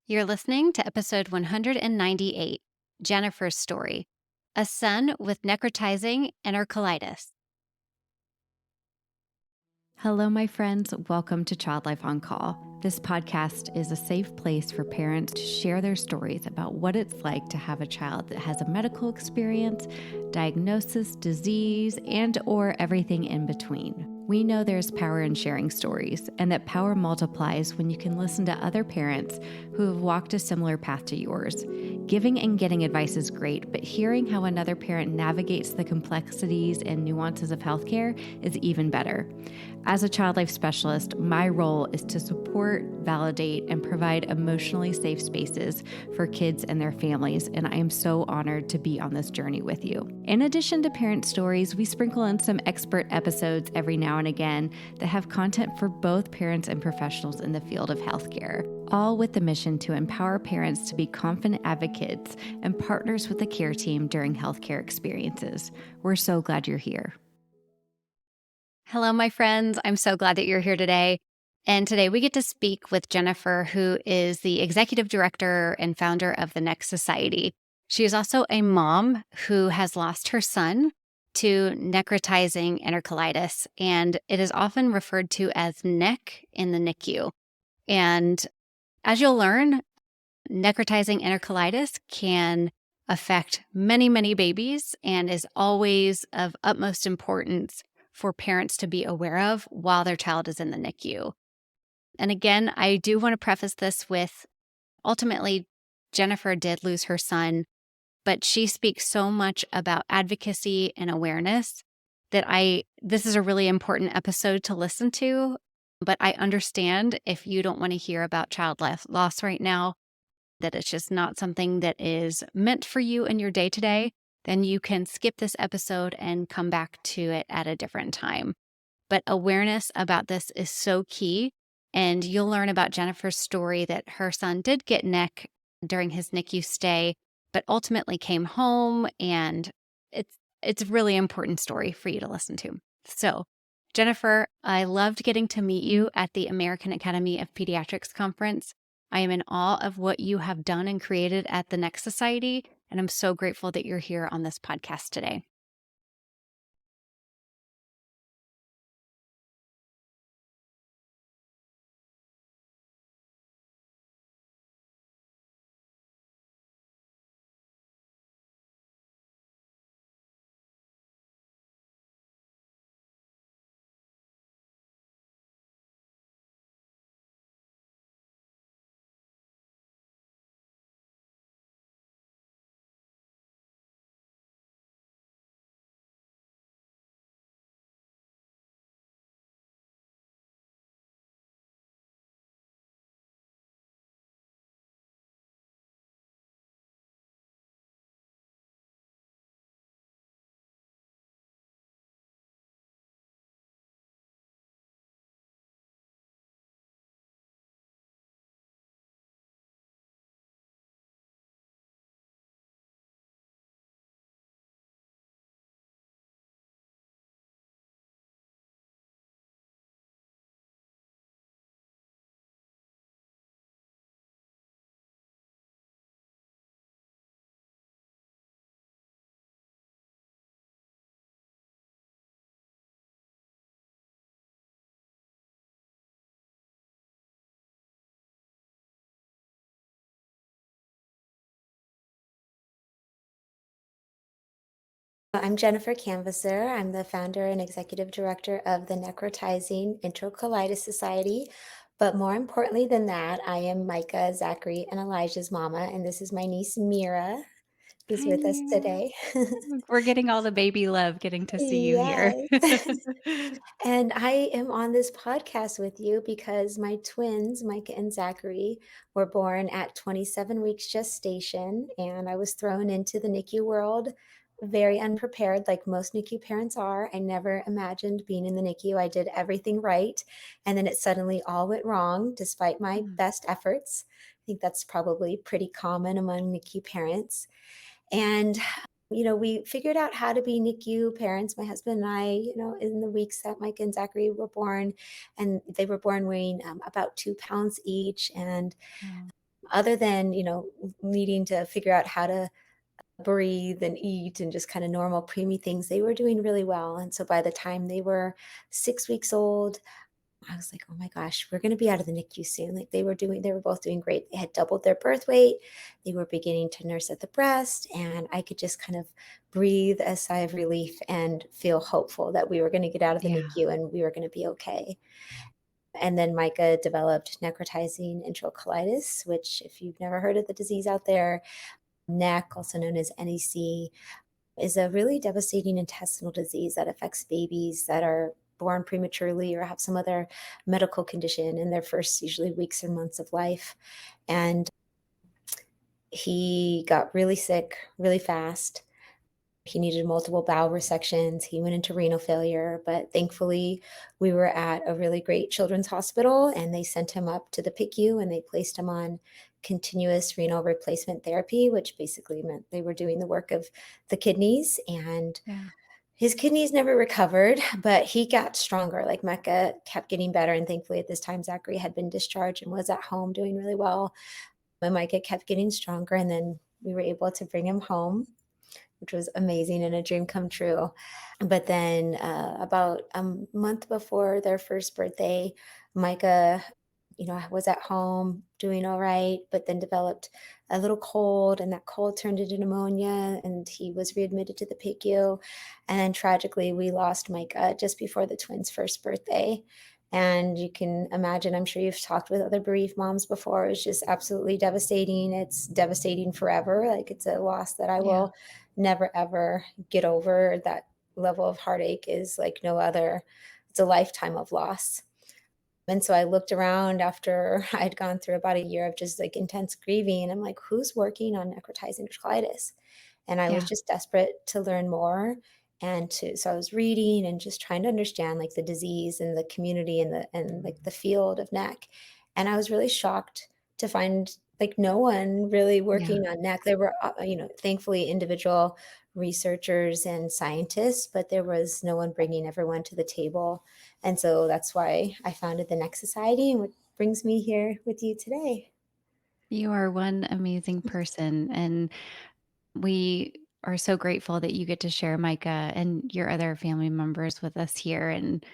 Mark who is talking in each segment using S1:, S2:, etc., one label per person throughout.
S1: You're listening to episode 198, Jennifer's Story, a son with necrotizing enterocolitis. Hello, my friends. Welcome to Child Life on Call. This podcast is a safe place for parents to share their stories about what it's like to have a child that has a medical experience, diagnosis, disease, and or everything in between. We know there's power in sharing stories and that power multiplies when you can listen to other parents who have walked a similar path to yours. Giving and getting advice is great, but hearing how another parent navigates the complexities and nuances of healthcare is even better. As a child life specialist, my role is to support, validate, and provide emotionally safe spaces for kids and their families, and I am so honored to be on this journey with you. In addition to parent stories, we sprinkle in some expert episodes every now and again that have content for both parents and professionals in the field of healthcare, all with the mission to empower parents to be confident advocates and partners with the care team during healthcare experiences. We're so glad you're here. Hello, my friends. I'm so glad that you're here today. And today we get to speak with Jennifer, who is the executive director and founder of the NEC Society. She is also a mom who has lost her son to necrotizing enterocolitis, and it is often referred to as NEC in the NICU. And as you'll learn, necrotizing enterocolitis can affect many, many babies and is always of utmost importance for parents to be aware of while their child is in the NICU. And again, I do want to preface this with ultimately, Jennifer did lose her son, but she speaks so much about advocacy and awareness that this is a really important episode to listen to. But I understand if you don't want to hear about child loss right now, that it's just not something that is meant for you in your day to day, then you can skip this episode and come back to it at a different time. But awareness about this is so key. And you'll learn about Jennifer's story that her son did get NEC during his NICU stay, but ultimately came home. And it's a really important story for you to listen to. So, Jennifer, I loved getting to meet you at the American Academy of Pediatrics conference. I am in awe of what you have done and created at the NEC Society, and I'm so grateful that you're here on this podcast today.
S2: I'm Jennifer Canvasser. I'm the founder and executive director of the Necrotizing Enterocolitis Society. But more importantly than that, I am Micah, Zachary, and Elijah's mama, and this is my niece Mira, who's
S1: Hi,
S2: with us
S1: Mira.
S2: today.
S1: We're getting all the baby love getting to see you here.
S2: Yes. And I am on this podcast with you because my twins, Micah and Zachary, were born at 27 weeks gestation, and I was thrown into the NICU world very unprepared, like most NICU parents are. I never imagined being in the NICU. I did everything right, and then it suddenly all went wrong despite my
S1: Mm.
S2: best efforts. I think that's probably pretty common among NICU parents. And we figured out how to be NICU parents, my husband and I, in the weeks that Mike and Zachary were born. And they were born weighing about 2 pounds each. And
S1: Wow.
S2: other than, needing to figure out how to breathe and eat and just kind of normal preemie things, they were doing really well. And so by the time they were 6 weeks old, I was like, "Oh my gosh, we're gonna be out of the NICU soon." Like, they were both doing great. They had doubled their birth weight. They were beginning to nurse at the breast, and I could just kind of breathe a sigh of relief and feel hopeful that we were gonna get out of the
S1: Yeah.
S2: NICU and we were gonna be okay. And then Micah developed necrotizing enterocolitis, which, if you've never heard of the disease out there, NEC, also known as NEC, is a really devastating intestinal disease that affects babies that are born prematurely or have some other medical condition in their first, usually, weeks or months of life. And he got really sick really fast. He needed multiple bowel resections. He went into renal failure, but thankfully, we were at a really great children's hospital and they sent him up to the PICU and they placed him on continuous renal replacement therapy, which basically meant they were doing the work of the kidneys. And
S1: Yeah.
S2: his kidneys never recovered, but he got stronger. Like, Mecca kept getting better. And thankfully, at this time, Zachary had been discharged and was at home doing really well. But Micah kept getting stronger. And then we were able to bring him home, which was amazing and a dream come true. But then, about a month before their first birthday, Micah, was at home doing all right, but then developed a little cold, and that cold turned into pneumonia, and he was readmitted to the PICU. And then tragically, we lost Micah just before the twins' first birthday. And you can imagine, I'm sure you've talked with other bereaved moms before. It's just absolutely devastating. It's devastating forever. Like, it's a loss that I
S1: Yeah.
S2: will never ever get over. That level of heartache is like no other. It's a lifetime of loss. And so I looked around after I'd gone through about a year of just like intense grieving. And I'm like, who's working on necrotizing colitis? And I was
S1: Yeah.
S2: just desperate to learn more. So I was reading and just trying to understand like the disease and the community and like the field of neck. And I was really shocked to find like no one really
S1: Yeah.
S2: working on neck. There were, thankfully, individual researchers and scientists, but there was no one bringing everyone to the table. And so that's why I founded the NEC Society, and what brings me here with you today.
S1: You are one amazing person. And we are so grateful that you get to share Micah and your other family members with us here. And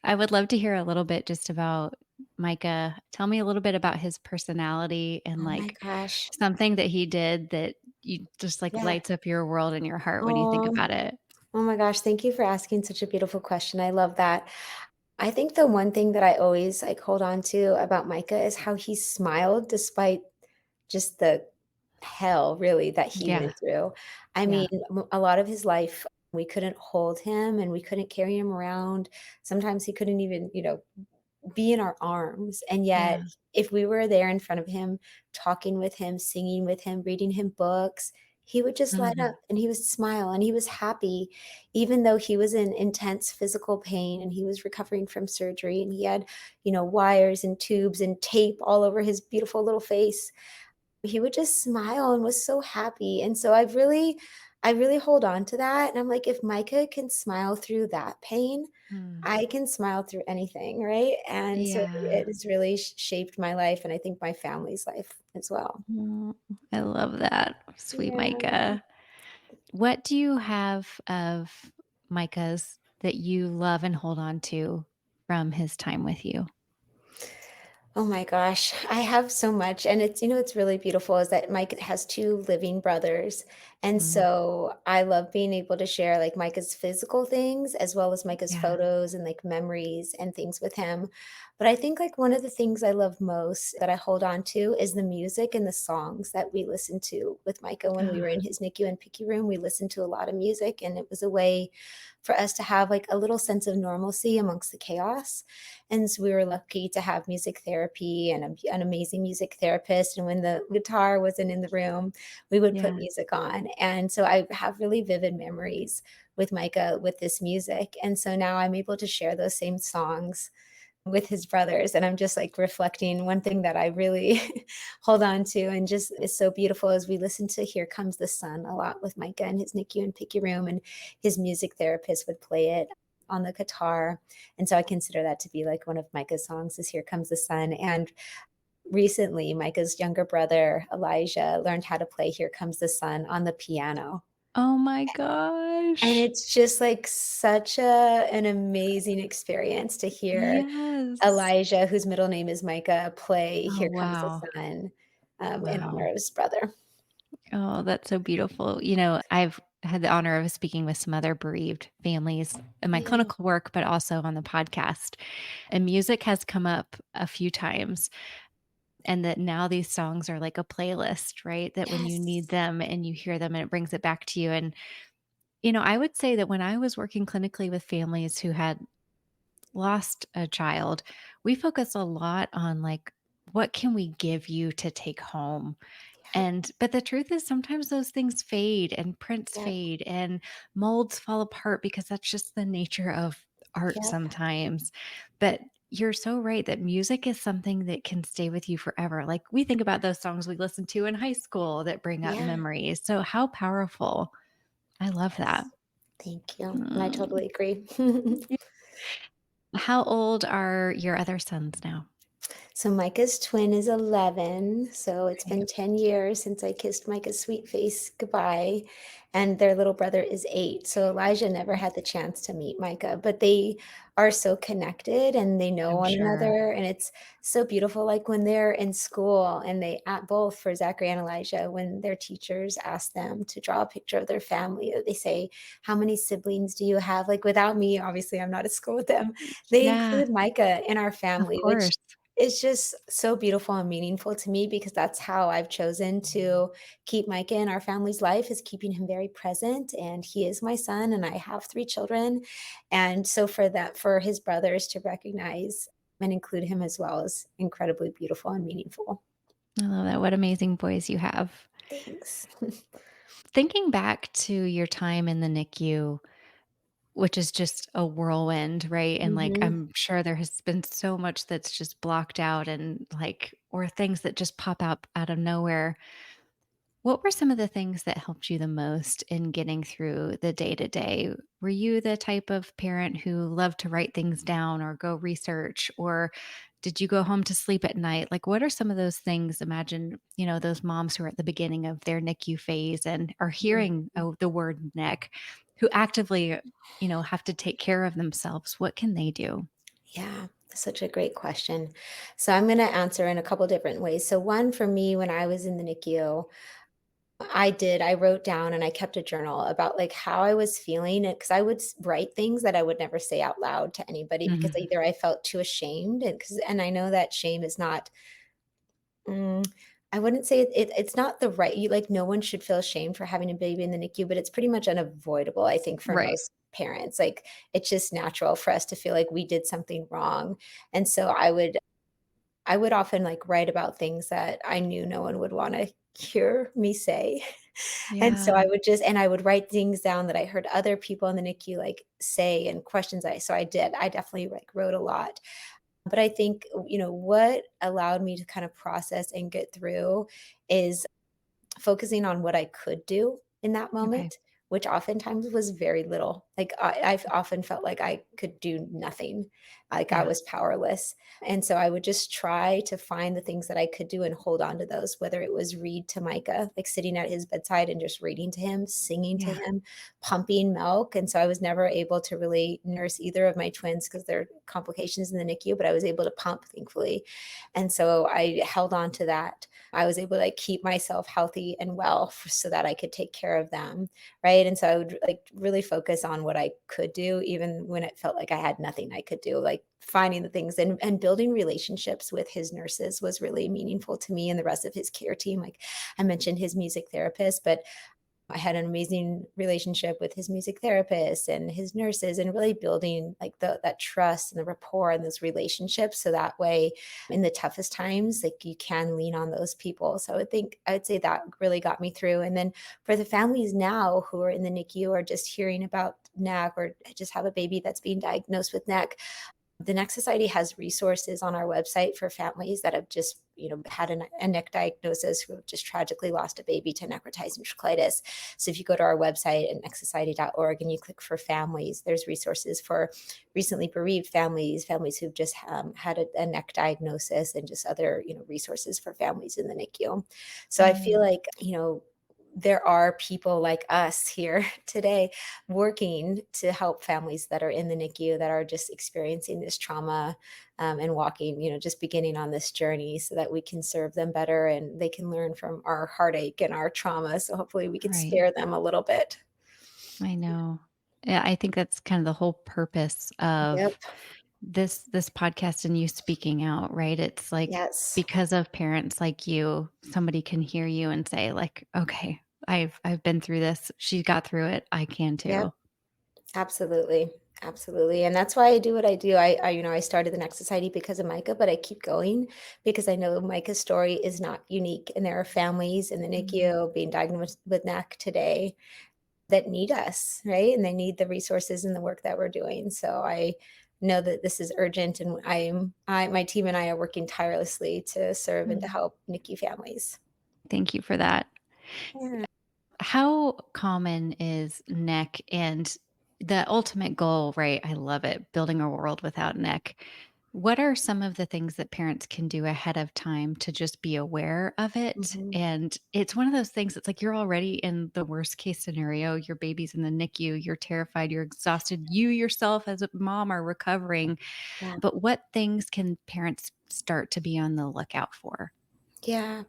S1: I would love to hear a little bit just about Micah. Tell me a little bit about his personality and
S2: Oh my
S1: like
S2: gosh.
S1: something that he did that you just like
S2: Yeah.
S1: lights up your world and your heart when you think
S2: Oh,
S1: about it.
S2: oh my gosh. Thank you for asking such a beautiful question. I love that. I think the one thing that I always like hold on to about Micah is how he smiled despite just the hell really that he
S1: Yeah.
S2: went through. I
S1: Yeah.
S2: mean, a lot of his life, we couldn't hold him and we couldn't carry him around. Sometimes he couldn't even, be in our arms. And yet,
S1: Yeah.
S2: if we were there in front of him, talking with him, singing with him, reading him books, he would just light up
S1: Mhm.
S2: and he would smile and he was happy, even though he was in intense physical pain and he was recovering from surgery and he had, wires and tubes and tape all over his beautiful little face. He would just smile and was so happy. And so I really hold on to that. And I'm like, if Micah can smile through that pain,
S1: Mm.
S2: I can smile through anything, right? And so
S1: Yeah.
S2: it has really shaped my life and I think my family's life as well.
S1: Mm, I love that. Sweet
S2: Yeah.
S1: Micah. What do you have of Micah's that you love and hold on to from his time with you?
S2: Oh my gosh, I have so much. And it's really beautiful is that Mike has two living brothers. And
S1: Mm.
S2: so I love being able to share like Micah's physical things as well as Micah's
S1: Yeah.
S2: photos and like memories and things with him. But I think like one of the things I love most that I hold on to is the music and the songs that we listened to with Micah when we were
S1: Ah,
S2: in his NICU and PICU room. We listened to a lot of music and it was a way for us to have like a little sense of normalcy amongst the chaos. And so we were lucky to have music therapy and an amazing music therapist. And when the guitar wasn't in the room, we would put
S1: yeah.
S2: music on. And so I have really vivid memories with Micah with this music. And so now I'm able to share those same songs with his brothers. And I'm just like reflecting one thing that I really hold on to and just is so beautiful as we listen to Here Comes the Sun a lot with Micah in his NICU and PICU room, and his music therapist would play it on the guitar. And so I consider that to be like one of Micah's songs is Here Comes the Sun. And recently, Micah's younger brother, Elijah, learned how to play Here Comes the Sun on the piano.
S1: Oh my
S2: And
S1: gosh.
S2: it's just, like, such an amazing experience to hear
S1: Yes.
S2: Elijah, whose middle name is Micah, play
S1: Oh,
S2: Here Comes the
S1: wow.
S2: Sun, in honor
S1: Wow.
S2: of his brother.
S1: Oh, that's so beautiful. I've had the honor of speaking with some other bereaved families in my
S2: Yeah.
S1: clinical work, but also on the podcast. And music has come up a few times. And that now these songs are like a playlist, right? That when you need
S2: Yes.
S1: them and you hear them and it brings it back to you. And, I would say that when I was working clinically with families who had lost a child, we focus a lot on like, what can we give you to take home?
S2: Yep,
S1: But the truth is sometimes those things fade and prints
S2: yep,
S1: fade and molds fall apart because that's just the nature of art
S2: yep,
S1: sometimes. But you're so right that music is something that can stay with you forever. Like we think about those songs we listened to in high school that bring up
S2: yeah,
S1: memories. So how powerful. I love that.
S2: yes. Thank you, and I
S1: Mm.
S2: totally agree.
S1: How old are your other sons now?
S2: So Micah's twin is 11, so it's
S1: Okay.
S2: been 10 years since I kissed Micah's sweet face goodbye, and their little brother is 8. So Elijah never had the chance to meet Micah, but they are so connected and they know
S1: I'm
S2: one
S1: sure.
S2: another, and it's so beautiful. Like when they're in school and they at both for Zachary and Elijah, when their teachers ask them to draw a picture of their family, they say, "How many siblings do you have?" Like without me, obviously I'm not at school with them. They
S1: Yeah,
S2: include Micah in our
S1: of
S2: family, which
S1: course.
S2: it's just so beautiful and meaningful to me because that's how I've chosen to keep Micah in our family's life is keeping him very present, and he is my son, and I have 3 children, and so for his brothers to recognize and include him as well is incredibly beautiful and meaningful.
S1: I love that. What amazing boys you have.
S2: Thanks.
S1: Thinking back to your time in the NICU, which is just a whirlwind, right? And like,
S2: Mhm.
S1: I'm sure there has been so much that's just blocked out and like, or things that just pop up out of nowhere. What were some of the things that helped you the most in getting through the day to day? Were you the type of parent who loved to write things down or go research, or did you go home to sleep at night? Like, what are some of those things? Imagine, those moms who are at the beginning of their NICU phase and are hearing
S2: Mhm.
S1: the word neck, who actively, have to take care of themselves. What can they do?
S2: Yeah, such a great question. So I'm gonna answer in a couple different ways. So one for me when I was in the NICU, I wrote down and I kept a journal about, like, how I was feeling, because I would s write things that I would never say out loud to anybody because
S1: Mhm.
S2: either I felt too ashamed and I know that shame is not, mm, I wouldn't say it's not the right no one should feel ashamed for having a baby in the NICU, but it's pretty much unavoidable, I think, for
S1: Right.
S2: most parents, like, it's just natural for us to feel like we did something wrong, and so I would often, like, write about things that I knew no one would wanna hear me say. And so
S1: Yeah.
S2: I would write things down that I heard other people in the NICU, like, say and questions I did. I definitely, like, wrote a lot. But I think, what allowed me to kind of process and get through is focusing on what I could do in that
S1: Okay.
S2: moment, which oftentimes was very little. Like, I've often felt like I could do nothing, like I
S1: Yeah.
S2: was powerless. And so I would just try to find the things that I could do and hold on to those, whether it was read to Micah, like sitting at his bedside and just reading to him, singing to
S1: Yeah.
S2: him, pumping milk. And so I was never able to really nurse either of my twins because there are complications in the NICU, but I was able to pump, thankfully. And so I held on to that. I was able to, like, keep myself healthy and well so that I could take care of them, right? And so I would, like, really focus on what I could do even when it felt like I had nothing I could do, like, finding the things and building relationships with his nurses was really meaningful to me and the rest of his care team. Like, I mentioned his music therapist, but I had an amazing relationship with his music therapist and his nurses and really building like that trust and the rapport and those relationships. So that way in the toughest times, like you can lean on those people. So I would say that really got me through. And then for the families now who are in the NICU or just hearing about NAC or just have a baby that's being diagnosed with NAC, The NEC Society has resources on our website for families that have just, had a neck diagnosis who have just tragically lost a baby to necrotizing enterocolitis. So if you go to our website at necsociety.org and you click for families, there's resources for recently bereaved families, families who've just had a neck diagnosis, and just other, resources for families in the NICU. So I feel
S1: Mm,
S2: like, there are people like us here today working to help families that are in the NICU that are just experiencing this trauma, and walking, just beginning on this journey so that we can serve them better and they can learn from our heartache and our trauma. So hopefully we can
S1: right.
S2: spare them a little bit.
S1: I know. Yeah, I think that's kind of the whole purpose of
S2: Yep.
S1: this podcast and you speaking out, right? It's like
S2: Yes.
S1: because of parents like you, somebody can hear you and say like, "Okay, I've been through this. She got through it. I can
S2: Yep.
S1: too."
S2: Absolutely. Absolutely. And that's why I do what I do. I started the Next Society because of Micah, but I keep going because I know Micah's story is not unique. And there are families in the
S1: Mm,
S2: NICU being diagnosed with NEC today that need us, right? And they need the resources and the work that we're doing. So I know that this is urgent, and my team and I are working tirelessly to serve and to
S1: mm.
S2: help NICU families.
S1: Thank you for that.
S2: Yeah.
S1: How common is neck and the ultimate goal, right? I love it, building a world without neck. What are some of the things that parents can do ahead of time to just be aware of it?
S2: Mhm.
S1: And it's one of those things, it's like you're already in the worst case scenario. Your baby's in the NICU, you're terrified, you're exhausted. You yourself, as a mom, are recovering.
S2: Yeah.
S1: But what things can parents start to be on the lookout for?
S2: Yeah.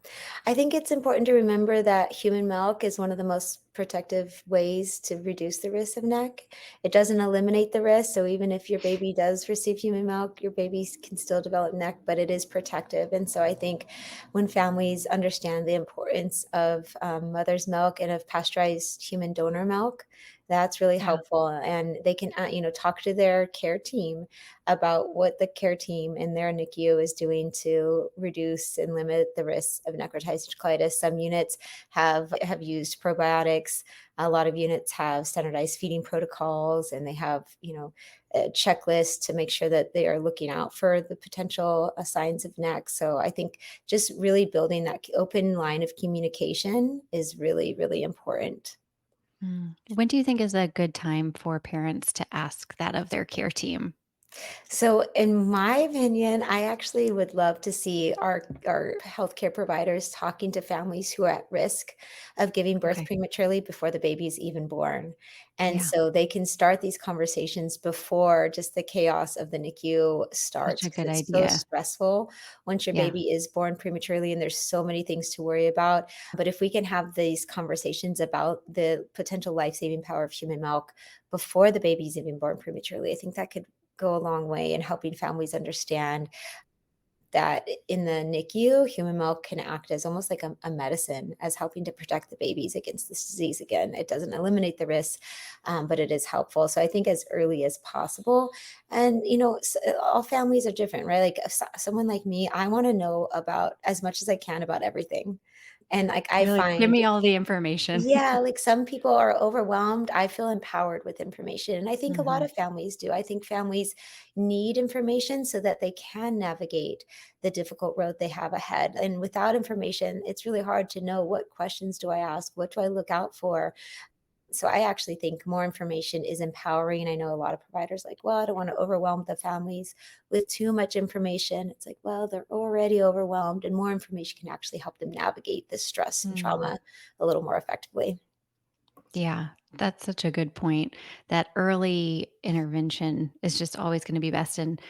S2: I think it's important to remember that human milk is one of the most protective ways to reduce the risk of neck. It doesn't eliminate the risk. So even if your baby does receive human milk, your babies can still develop neck, but it is protective. And so I think when families understand the importance of mother's milk and of pasteurized human donor milk, that's really
S1: Yeah,
S2: helpful. And they can, talk to their care team about what the care team in their NICU is doing to reduce and limit the risks of necrotizing colitis. Some units have used probiotics. A lot of units have standardized feeding protocols, and they have, a checklist to make sure that they are looking out for the potential signs of NEC. So I think just really building that open line of communication is really, really important.
S1: mm. When do you think is a good time for parents to ask that of their care team?
S2: So, in my opinion, I actually would love to see our healthcare providers talking to families who are at risk of giving birth
S1: Okay.
S2: prematurely before the baby is even born. And
S1: Yeah,
S2: so they can start these conversations before just the chaos of the NICU
S1: such
S2: starts,
S1: a
S2: because
S1: good
S2: it's so
S1: idea.
S2: stressful once your
S1: Yeah.
S2: baby is born prematurely and there's so many things to worry about. But if we can have these conversations about the potential life-saving power of human milk before the baby's even born prematurely, I think that could go a long way in helping families understand that in the NICU, human milk can act as almost like a medicine, as helping to protect the babies against this disease. Again, it doesn't eliminate the risk, but it is helpful. So I think as early as possible. And, all families are different, right? Like someone like me, I want to know about as much as I can about everything. And like I
S1: You're like, "Give
S2: find
S1: me all the information."
S2: yeah, like some people are overwhelmed. I feel empowered with information. And I think a lot
S1: Mhm.
S2: of families do. I think families need information so that they can navigate the difficult road they have ahead. And without information, it's really hard to know, what questions do I ask? What do I look out for? So I actually think more information is empowering. I know a lot of providers like, well, I don't want to overwhelm the families with too much information. It's like, well, they're already overwhelmed, and more information can actually help them navigate this stress and
S1: Mm.
S2: trauma a little more effectively.
S1: Yeah, that's such a good point. That early intervention is just always gonna be best, and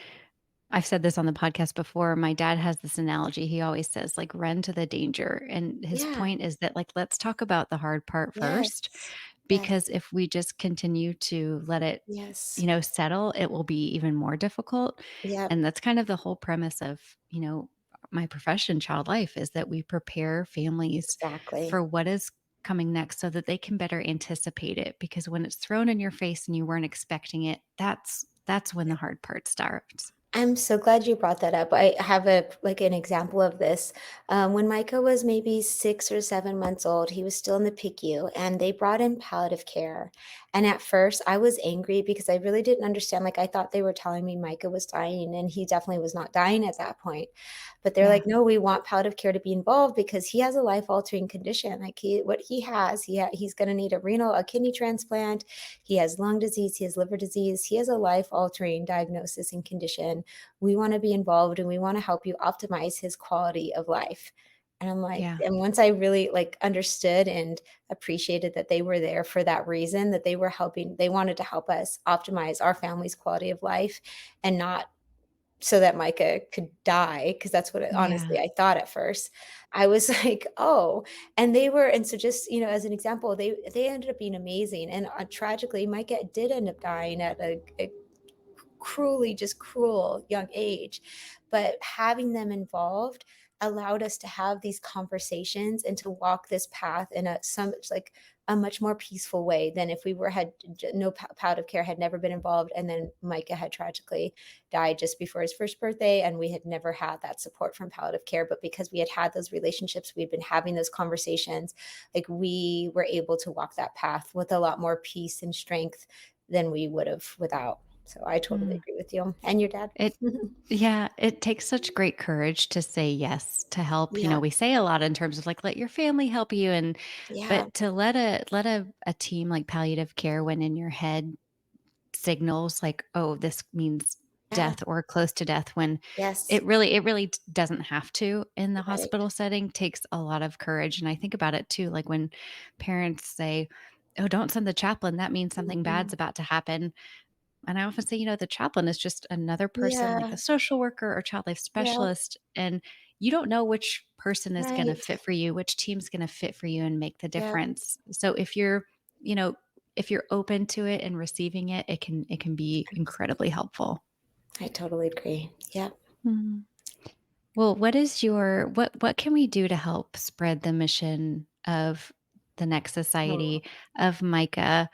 S1: I've said this on the podcast before. My dad has this analogy. He always says, like, "Run to the danger," and his
S2: Yeah.
S1: point is that, like, let's talk about the hard part first,
S2: Yes.
S1: because
S2: Yes.
S1: if we just continue to let it,
S2: Yes.
S1: settle, it will be even more difficult,
S2: Yep.
S1: and that's kind of the whole premise of, my profession, child life, is that we prepare families
S2: Exactly.
S1: for what is coming next so that they can better anticipate it, because when it's thrown in your face and you weren't expecting it, that's when the hard part starts.
S2: I'm so glad you brought that up. I have an example of this. When Micah was maybe 6 or 7 months old, he was still in the PICU, and they brought in palliative care. And at first, I was angry because I really didn't understand, like, I thought they were telling me Micah was dying, and he definitely was not dying at that point. But they're like,
S1: Yeah.
S2: "No, we want palliative care to be involved because he has a life-altering condition." Like, what he has, he's gonna need a kidney transplant, he has lung disease, he has liver disease, he has a life-altering diagnosis and condition. We wanna be involved, and we wanna help you optimize his quality of life. And I'm like,
S1: Yeah.
S2: and once I really, like, understood and appreciated that they were there for that reason, that they wanted to help us optimize our family's quality of life and not so that Micah could die, because that's what
S1: Yeah.
S2: honestly I thought at first. I was like, "Oh," and so just, as an example, they ended up being amazing, and, tragically, Micah did end up dying at a cruelly just cruel young age, but having them involved allowed us to have these conversations and to walk this path in a much more peaceful way than if we were had no palliative care had never been involved, and then Micah had tragically died just before his first birthday, and we had never had that support from palliative care. But because we had had those relationships, we'd been having those conversations, like, we were able to walk that path with a lot more peace and strength than we would have without. So I totally
S1: Mm.
S2: agree with you, and your dad.
S1: It Yeah, it takes such great courage to say yes to help.
S2: Yeah,
S1: We say a lot in terms of like let your family help you
S2: yeah,
S1: but to let a team like palliative care when in your head signals like, oh, this means
S2: yeah,
S1: death or close to death when
S2: yes,
S1: it really doesn't have to in the
S2: right,
S1: hospital setting takes a lot of courage. And I think about it too, like when parents say, oh, don't send the chaplain. That means something bad's
S2: mhm,
S1: about to happen. And I often say, the chaplain is just another person like
S2: yeah,
S1: a social worker or child life
S2: yeah,
S1: specialist. And you don't know which person is going to
S2: right,
S1: fit for you, which team's going to fit for you and make the
S2: yeah,
S1: difference. So you know, if you're open to it and receiving it, it can be incredibly helpful.
S2: I totally agree, yeah,
S1: Mhm. Well, what can we do to help spread the mission of the NEC
S2: mm,
S1: Society of Micah?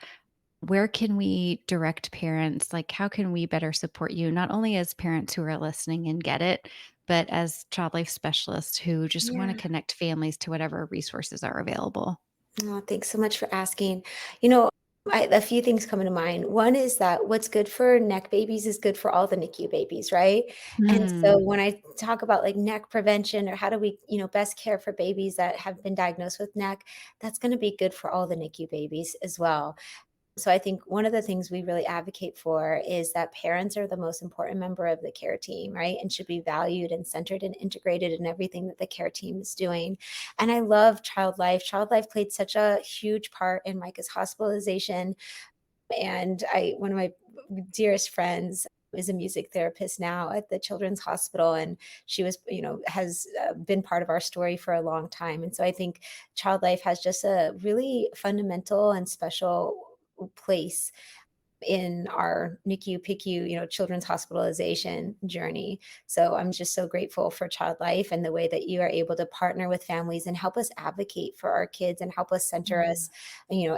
S1: Where can we direct parents? Like, how can we better support you, not only as parents who are listening and get it, but as child life specialists who just want to
S2: yeah.
S1: connect families to whatever resources are available?
S2: Oh, thanks so much for asking. You know, a few things come to mind. One is that what's good for neck babies is good for all the NICU babies, right? And so
S1: Mm,
S2: when I talk about like neck prevention or how do we, best care for babies that have been diagnosed with neck, that's going to be good for all the NICU babies as well. So I think one of the things we really advocate for is that parents are the most important member of the care team, right? And should be valued and centered and integrated in everything that the care team is doing. And I love child life. Child life played such a huge part in Micah's hospitalization. And one of my dearest friends is a music therapist now at the Children's Hospital, and she has been part of our story for a long time. And so I think child life has just a really fundamental and special place in our NICU, PICU, children's hospitalization journey. So I'm just so grateful for Child Life and the way that you are able to partner with families and help us advocate for our kids and help us center
S1: mm,
S2: us,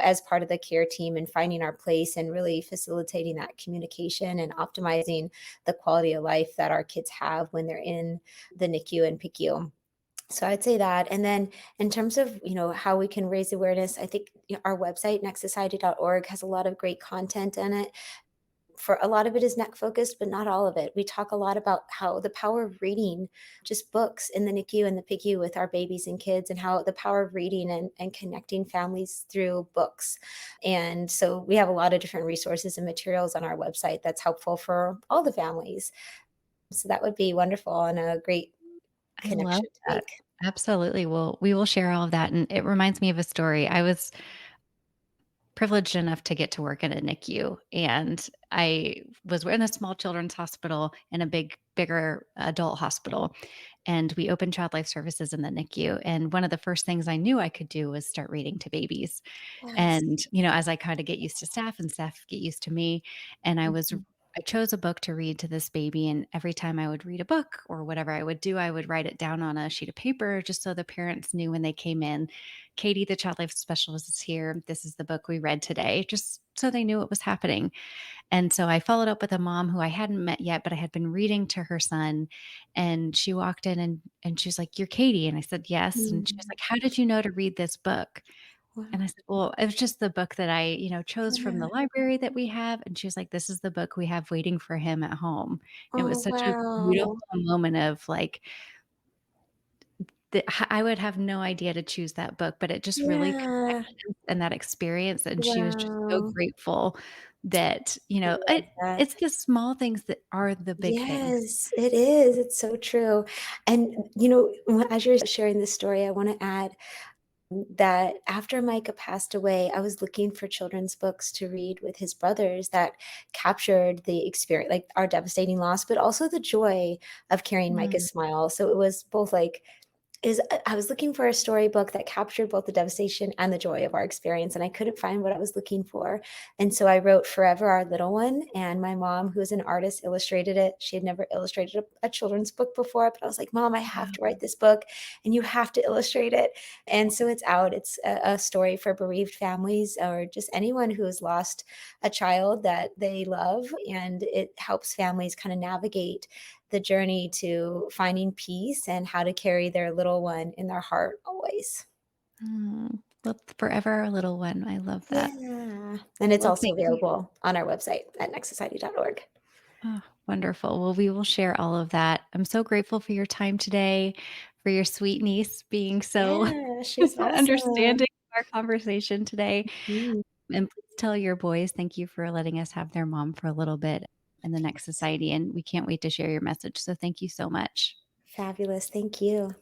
S2: as part of the care team and finding our place and really facilitating that communication and optimizing the quality of life that our kids have when they're in the NICU and PICU. So I'd say that. And then in terms of, how we can raise awareness, I think our website, nexsociety.org, has a lot of great content in it. For a lot of it is neck focused, but not all of it. We talk a lot about how the power of reading just books in the NICU and the PICU with our babies and kids, and how the power of reading and connecting families through books. And so we have a lot of different resources and materials on our website that's helpful for all the families. So that would be wonderful and a great
S1: I love
S2: connection to
S1: that.
S2: make.
S1: Absolutely. Well, we will share all of that. And it reminds me of a story. I was privileged enough to get to work in a NICU. And I was in a small children's hospital and a bigger adult hospital. And we opened child life services in the NICU. And one of the first things I knew I could do was start reading to babies.
S2: Yes.
S1: And, as I kind of get used to staff and staff get used to me, and
S2: Mhm.
S1: I chose a book to read to this baby. And every time I would read a book or whatever I would do, I would write it down on a sheet of paper just so the parents knew when they came in, Katie, the child life specialist, is here. This is the book we read today, just so they knew what was happening. And so I followed up with a mom who I hadn't met yet, but I had been reading to her son. And she walked in and she was like, "You're Katie." And I said, "Yes." And she was
S2: Mm.
S1: like, "How did you know to read this book?"
S2: Wow.
S1: And I said, well, it was just the book that I, chose from
S2: Yeah.
S1: the library that we have. And she was like, this is the book we have waiting for him at home. It was
S2: Oh,
S1: such a beautiful
S2: wow.
S1: moment of like, I would have no idea to choose that book, but it just really
S2: Yeah.
S1: connected us and that experience, and she was just so
S2: Wow.
S1: grateful that,
S2: I love that.
S1: it's the small things that are the big things.
S2: Yes, it is. It's so true. And, as you're sharing this story, I want to add that after Micah passed away, I was looking for children's books to read with his brothers that captured the experience, like our devastating loss, but also the joy of carrying
S1: Mm,
S2: Micah's smile. So it was both like I was looking for a storybook that captured both the devastation and the joy of our experience, and I couldn't find what I was looking for. And so I wrote Forever Our Little One, and my mom, who's an artist, illustrated it. She had never illustrated a children's book before, but I was like, "Mom, I have to
S1: wow.
S2: write this book, and you have to illustrate it." And so it's out. It's a story for bereaved families or just anyone who has lost a child that they love, and it helps families kind of navigate the journey to finding peace and how to carry their little one in their heart always.
S1: Well, forever a little one. I love that.
S2: Yeah. And it's
S1: Well,
S2: also
S1: thank you.
S2: available on our website at necsociety.org.
S1: Oh, wonderful. Well, we will share all of that. I'm so grateful for your time today, for your sweet niece being so
S2: Yeah, she's awesome.
S1: understanding of our conversation today.
S2: Mm,
S1: And please tell your boys thank you for letting us have their mom for a little bit in the next society. And we can't wait to share your message. So thank you so much.
S2: fabulous. Thank you.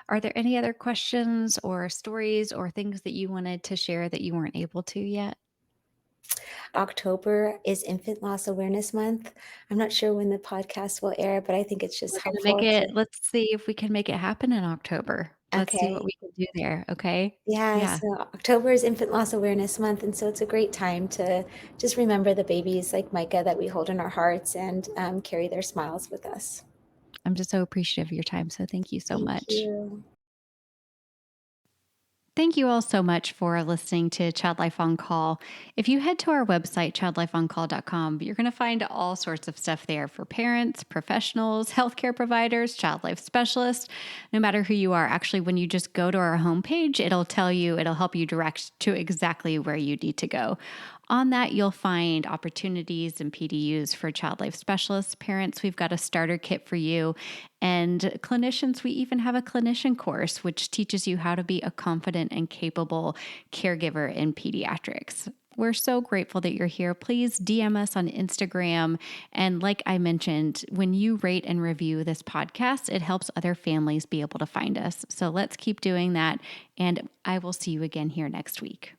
S1: Are there any other questions or stories or things that you wanted to share that you weren't able to yet?
S2: October is Infant Loss Awareness Month. I'm not sure when the podcast will air, but I think it's just
S1: We're gonna make
S2: helpful
S1: it
S2: to.
S1: let's see if we can make it happen in October. Let's see what
S2: Okay.
S1: we can do there, okay?
S2: Yeah,
S1: Yeah,
S2: so October is Infant Loss Awareness Month, and so it's a great time to just remember the babies like Micah that we hold in our hearts and carry their smiles with us.
S1: I'm just so appreciative of your time, so thank you so
S2: Thank
S1: much.
S2: you.
S1: Thank you all so much for listening to Child Life on Call. If you head to our website, childlifeoncall.com, you're going to find all sorts of stuff there for parents, professionals, healthcare providers, child life specialists, no matter who you are. Actually, when you just go to our homepage, it'll help you direct to exactly where you need to go. On that, you'll find opportunities and PDUs for child life specialists. Parents, we've got a starter kit for you. And clinicians, we even have a clinician course, which teaches you how to be a confident and capable caregiver in pediatrics. We're so grateful that you're here. Please DM us on Instagram. And like I mentioned, when you rate and review this podcast, it helps other families be able to find us. So let's keep doing that. And I will see you again here next week.